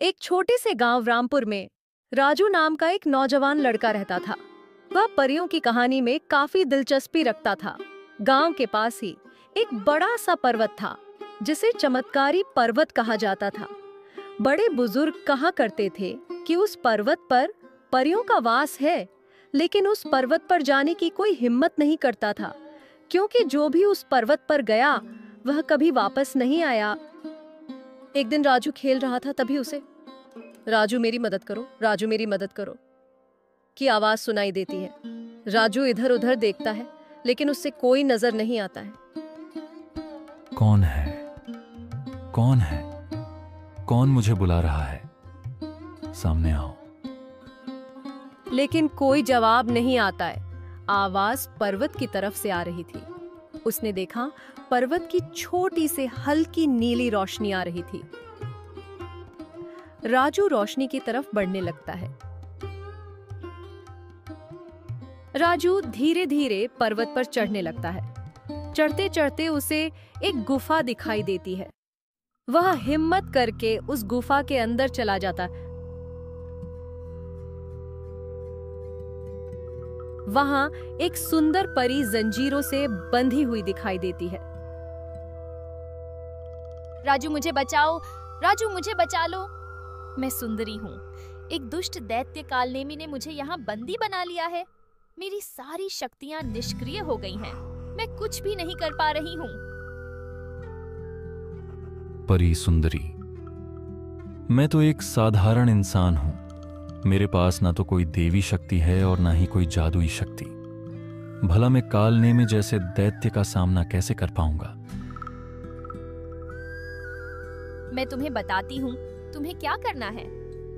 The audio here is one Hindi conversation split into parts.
एक छोटे से गांव रामपुर में राजू नाम का एक नौजवान लड़का रहता था। वह परियों की कहानी में काफी दिलचस्पी रखता था। गांव के पास ही एक बड़ा सा पर्वत था जिसे चमत्कारी पर्वत कहा जाता था। बड़े बुजुर्ग कहा करते थे कि उस पर्वत पर परियों का वास है, लेकिन उस पर्वत पर जाने की कोई हिम्मत नहीं करता था, क्योंकि जो भी उस पर्वत पर गया वह कभी वापस नहीं आया। एक दिन राजू खेल रहा था, तभी उसे राजू मेरी मदद करो, राजू मेरी मदद करो की आवाज सुनाई देती है। राजू इधर उधर देखता है, लेकिन उससे कोई नजर नहीं आता है। कौन है? कौन है? कौन मुझे बुला रहा है? सामने आओ। लेकिन कोई जवाब नहीं आता है। आवाज पर्वत की तरफ से आ रही थी। उसने देखा, पर्वत की छोटी से हल्की नीली रोशनी आ रही थी। राजू रोशनी की तरफ बढ़ने लगता है। राजू धीरे धीरे पर्वत पर चढ़ने लगता है। चढ़ते चढ़ते उसे एक गुफा दिखाई देती है। वह हिम्मत करके उस गुफा के अंदर चला जाता। वहां एक सुंदर परी जंजीरों से बंधी हुई दिखाई देती है। राजू मुझे बचाओ, राजू मुझे बचा लो। मैं सुंदरी हूँ। एक दुष्ट दैत्य कालनेमी ने मुझे यहाँ बंदी बना लिया है। मेरी सारी शक्तियाँ निष्क्रिय हो गई हैं। मैं कुछ भी नहीं कर पा रही हूँ। परी सुंदरी, मैं तो एक साधारण इंसान हूं। मेरे पास ना तो कोई देवी शक्ति है और ना ही कोई जादुई शक्ति। भला मैं कालनेमी जैसे दैत्य का सामना कैसे कर पाऊंगा? मैं तुम्हें बताती हूँ तुम्हें क्या करना है।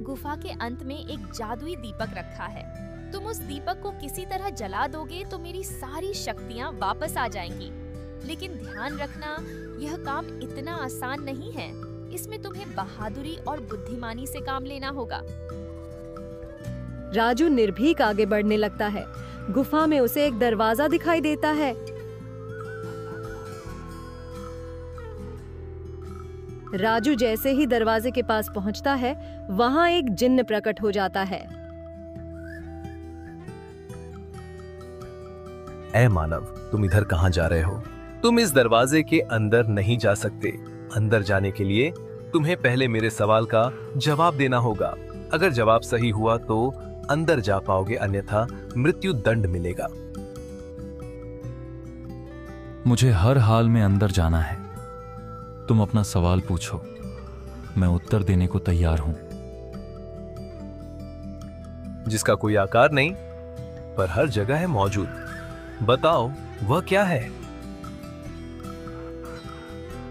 गुफा के अंत में एक जादुई दीपक रखा है। तुम उस दीपक को किसी तरह जला दोगे तो मेरी सारी शक्तियाँ वापस आ जाएंगी। लेकिन ध्यान रखना, यह काम इतना आसान नहीं है। इसमें तुम्हें बहादुरी और बुद्धिमानी से काम लेना होगा। राजू निर्भीक आगे बढ़ने लगता है। गुफा में उसे एक दरवाजा दिखाई देता है। राजू जैसे ही दरवाजे के पास पहुंचता है, वहां एक जिन्न प्रकट हो जाता है। ऐ मानव, तुम इधर कहां जा रहे हो? तुम इस दरवाजे के अंदर नहीं जा सकते। अंदर जाने के लिए तुम्हें पहले मेरे सवाल का जवाब देना होगा। अगर जवाब सही हुआ तो अंदर जा पाओगे, अन्यथा मृत्यु दंड मिलेगा। मुझे हर हाल में अंदर जाना है। तुम अपना सवाल पूछो, मैं उत्तर देने को तैयार हूं। जिसका कोई आकार नहीं पर हर जगह है मौजूद। बताओ वह क्या है?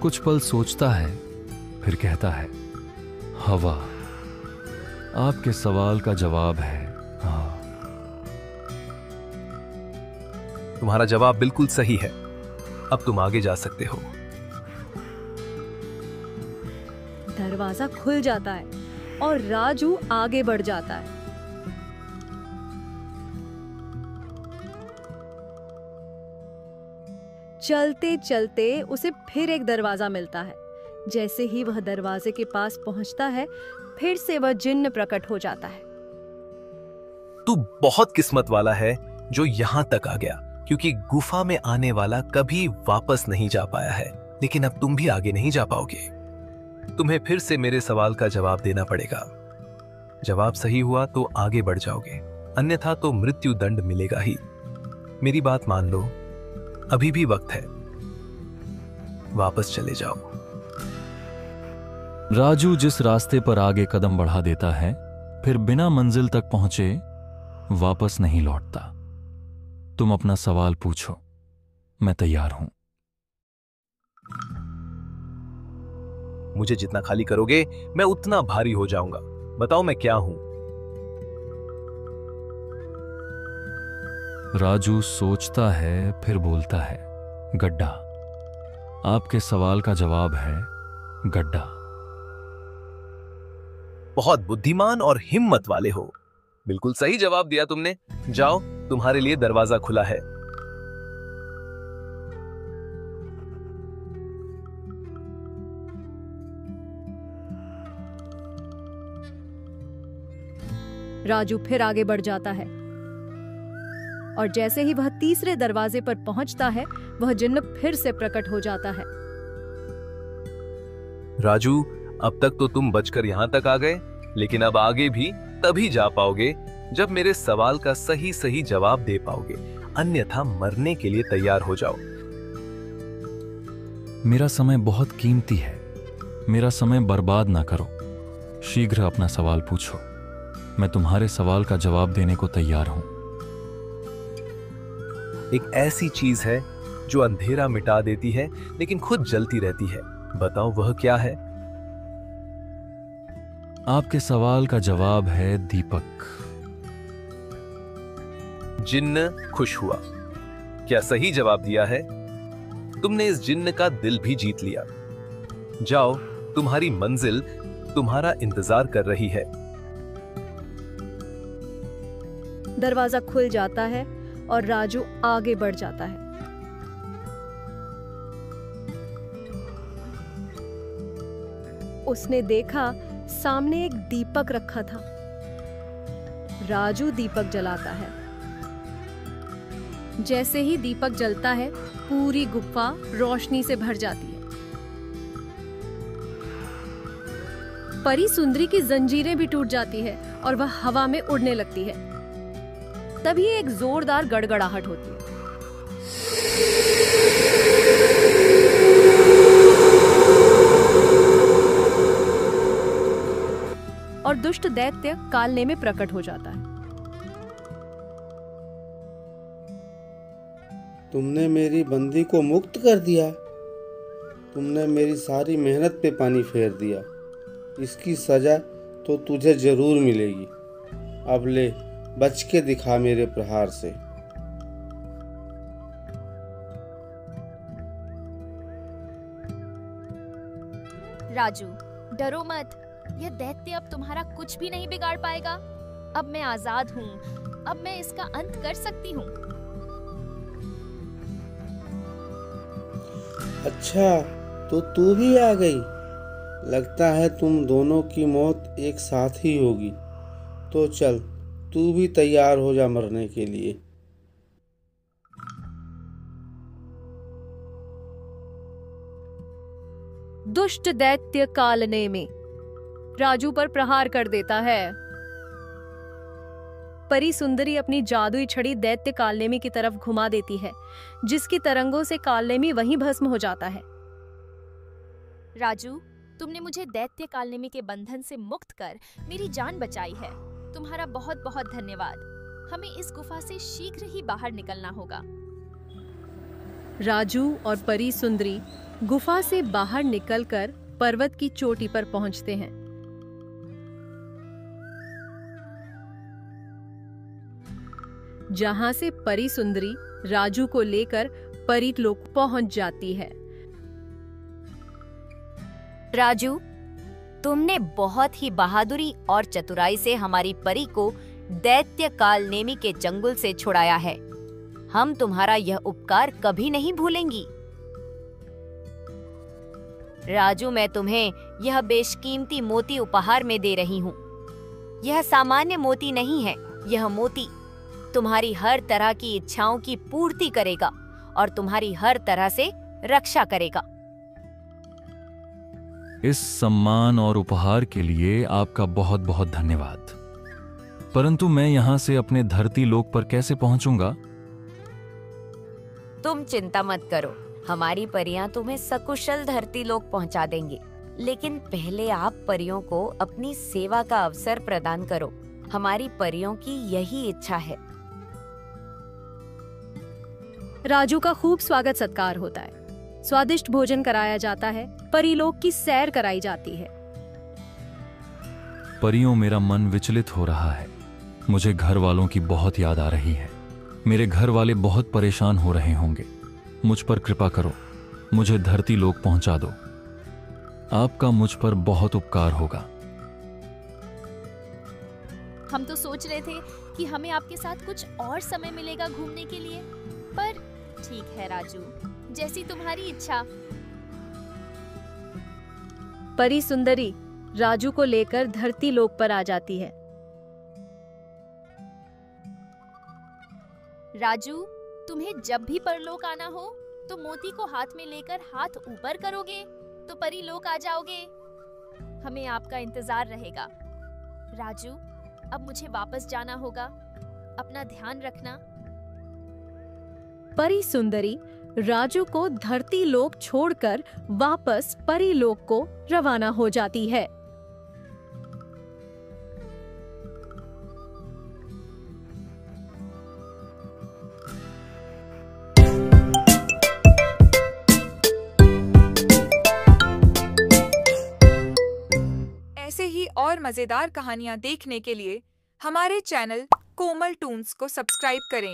कुछ पल सोचता है, फिर कहता है, हवा। आपके सवाल का जवाब है हाँ। तुम्हारा जवाब बिल्कुल सही है। अब तुम आगे जा सकते हो। दरवाजा खुल जाता है और राजू आगे बढ़ जाता है। चलते चलते उसे फिर एक दरवाजा मिलता है। जैसे ही वह दरवाजे के पास पहुंचता है, फिर से वह जिन्न प्रकट हो जाता है। तू बहुत किस्मत वाला है जो यहाँ तक आ गया, क्योंकि गुफा में आने वाला कभी वापस नहीं जा पाया है। लेकिन अब तुम भी आगे नहीं जा पाओगे। तुम्हें फिर से मेरे सवाल का जवाब देना पड़ेगा। जवाब सही हुआ तो आगे बढ़ जाओगे, अन्यथा तो मृत्यु दंड मिलेगा ही। मेरी बात मान लो, अभी भी वक्त है। वापस चले जाओ। राजू जिस रास्ते पर आगे कदम बढ़ा देता है, फिर बिना मंजिल तक पहुंचे वापस नहीं लौटता। तुम अपना सवाल पूछो, मैं तैयार हूं। मुझे जितना खाली करोगे मैं उतना भारी हो जाऊंगा। बताओ मैं क्या हूं? राजू सोचता है, फिर बोलता है, गड्ढा। आपके सवाल का जवाब है गड्ढा। बहुत बुद्धिमान और हिम्मत वाले हो। बिल्कुल सही जवाब दिया तुमने। जाओ, तुम्हारे लिए दरवाजा खुला है। राजू फिर आगे बढ़ जाता है और जैसे ही वह तीसरे दरवाजे पर पहुंचता है, वह जिन्न फिर से प्रकट हो जाता है। राजू, अब तक तो तुम बचकर यहाँ तक आ गए, लेकिन अब आगे भी तभी जा पाओगे जब मेरे सवाल का सही सही जवाब दे पाओगे, अन्यथा मरने के लिए तैयार हो जाओ। मेरा समय बहुत कीमती है, मेरा समय बर्बाद ना करो। शीघ्र अपना सवाल पूछो, मैं तुम्हारे सवाल का जवाब देने को तैयार हूं। एक ऐसी चीज है जो अंधेरा मिटा देती है लेकिन खुद जलती रहती है, बताओ वह क्या है? आपके सवाल का जवाब है दीपक। जिन्न खुश हुआ। क्या सही जवाब दिया है? तुमने इस जिन्न का दिल भी जीत लिया। जाओ, तुम्हारी मंजिल तुम्हारा इंतजार कर रही है। दरवाजा खुल जाता है और राजू आगे बढ़ जाता है। उसने देखा सामने एक दीपक रखा था। राजू दीपक जलाता है। जैसे ही दीपक जलता है, पूरी गुफा रोशनी से भर जाती है। परी सुंदरी की जंजीरें भी टूट जाती है और वह हवा में उड़ने लगती है। तभी एक जोरदार गड़गड़ाहट होती है। और दुष्ट दैत्य कालने में प्रकट हो जाता है। तुमने मेरी बंदी को मुक्त कर दिया। तुमने मेरी सारी मेहनत पे पानी फेर दिया। इसकी सजा तो तुझे जरूर मिलेगी। अब ले, बच के दिखा मेरे प्रहार से। राजू, डरो मत। यह दैत्य अब तुम्हारा कुछ भी नहीं बिगाड़ पाएगा। अब मैं आजाद हूँ। अब मैं इसका अंत कर सकती हूँ। अच्छा, तो तू भी आ गई। लगता है तुम दोनों की मौत एक साथ ही होगी। तो चल, तू भी तैयार हो जा मरने के लिए। दुष्ट दैत्य कालने में राजू पर प्रहार कर देता है। परी सुंदरी अपनी जादुई छड़ी दैत्य कालनेमी की तरफ घुमा देती है, जिसकी तरंगों से कालनेमी वहीं भस्म हो जाता है। राजू, तुमने मुझे दैत्य कालनेमी के बंधन से मुक्त कर मेरी जान बचाई है। तुम्हारा बहुत बहुत धन्यवाद। हमें इस गुफा से शीघ्र ही बाहर निकलना होगा। राजू और परी सुंदरी गुफा से बाहर निकलकर पर्वत की चोटी पर पहुंचते हैं। जहां से परी सुंदरी राजू को लेकर परी लोक पहुंच जाती है। राजू, तुमने बहुत ही बहादुरी और चतुराई से हमारी परी को दैत्य कालनेमी के चंगुल से छुड़ाया है। हम तुम्हारा यह उपकार कभी नहीं भूलेंगी। राजू, मैं तुम्हें यह बेशकीमती मोती उपहार में दे रही हूँ। यह सामान्य मोती नहीं है। यह मोती तुम्हारी हर तरह की इच्छाओं की पूर्ति करेगा और तुम्हारी हर तरह से रक्षा करेगा। इस सम्मान और उपहार के लिए आपका बहुत बहुत धन्यवाद। परंतु मैं यहाँ से अपने धरती लोक पर कैसे पहुंचूंगा? तुम चिंता मत करो, हमारी परियां तुम्हें सकुशल धरती लोक पहुंचा देंगे। लेकिन पहले आप परियों को अपनी सेवा का अवसर प्रदान करो। हमारी परियों की यही इच्छा है। राजू का खूब स्वागत सत्कार होता है। स्वादिष्ट भोजन कराया जाता है। परीलोक की सैर कराई जाती है। परियों, मेरा मन विचलित हो रहा है। मुझे घर वालों की बहुत याद आ रही है। मेरे घर वाले बहुत परेशान हो रहे होंगे। मुझ पर कृपा करो, मुझे धरती लोक पहुंचा दो। आपका मुझ पर बहुत उपकार होगा। हम तो सोच रहे थे कि हमें आपके साथ कुछ और समय मिलेगा घूमने के लिए, पर ठीक है राजू, जैसी तुम्हारी इच्छा। परी सुंदरी राजू को लेकर धरती लोक पर आ जाती है। राजू, तुम्हें जब भी परलोक आना हो तो मोती को हाथ में लेकर हाथ ऊपर करोगे तो परी लोक आ जाओगे। हमें आपका इंतजार रहेगा। राजू, अब मुझे वापस जाना होगा। अपना ध्यान रखना। परी सुंदरी राजू को धरती लोक छोड़कर वापस परी लोक को रवाना हो जाती है। ऐसे ही और मजेदार कहानियाँ देखने के लिए हमारे चैनल कोमल टून्स को सब्सक्राइब करें।